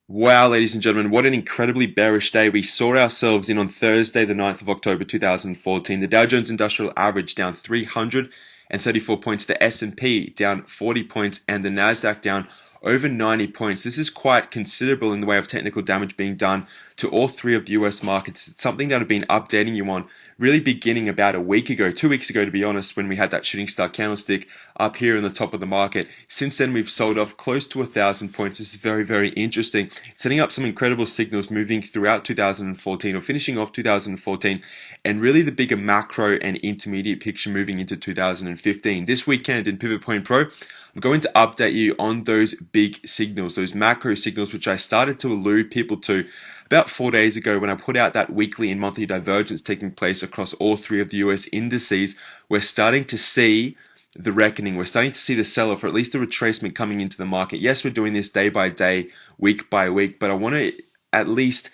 Wow, ladies and gentlemen, what an incredibly bearish day we saw ourselves in on Thursday, the 9th of October 2014. The Dow Jones Industrial Average down 334 points, the S&P down 40 points, and the Nasdaq down over 90 points. This is quite considerable in the way of technical damage being done to all three of the US markets. It's something that I've been updating you on really beginning about a week ago, 2 weeks ago to be honest, when we had that shooting star candlestick up here in the top of the market. Since then, we've sold off close to 1,000 points. This is very, very interesting, setting up some incredible signals moving throughout 2014 or finishing off 2014, and really the bigger macro and intermediate picture moving into 2015. This weekend in Pivot Point Pro, I'm going to update you on those big signals, those macro signals, which I started to allude people to about 4 days ago when I put out that weekly and monthly divergence taking place across all three of the US indices. We're starting to see the reckoning. We're starting to see the sell-off, or at least the retracement coming into the market. Yes, we're doing this day by day, week by week, but I want to at least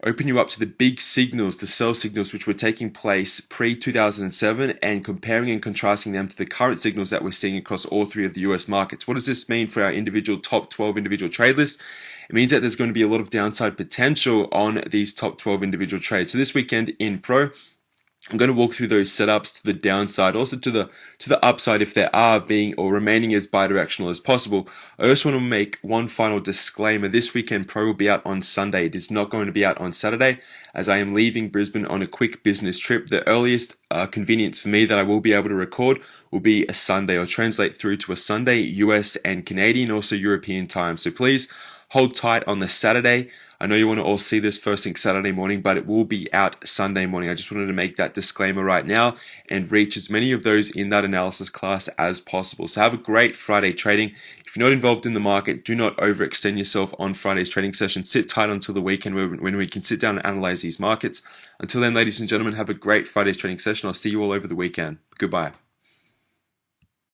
open you up to the big signals, the sell signals, which were taking place pre-2007, and comparing and contrasting them to the current signals that we're seeing across all three of the US markets. What does this mean for our individual top 12 individual trade lists? It means that there's going to be a lot of downside potential on these top 12 individual trades. So this weekend in Pro, I'm going to walk through those setups to the downside, also to the upside if there are being or remaining as bidirectional as possible. I also want to make one final disclaimer. This weekend Pro will be out on Sunday. It is not going to be out on Saturday, as I am leaving Brisbane on a quick business trip. The earliest convenience for me that I will be able to record will be a Sunday, or translate through to a Sunday, US and Canadian, also European time. So please hold tight on the Saturday. I know you want to all see this first thing Saturday morning, but it will be out Sunday morning. I just wanted to make that disclaimer right now and reach as many of those in that analysis class as possible. So have a great Friday trading. If you're not involved in the market, do not overextend yourself on Friday's trading session. Sit tight until the weekend when we can sit down and analyze these markets. Until then, ladies and gentlemen, have a great Friday's trading session. I'll see you all over the weekend. Goodbye.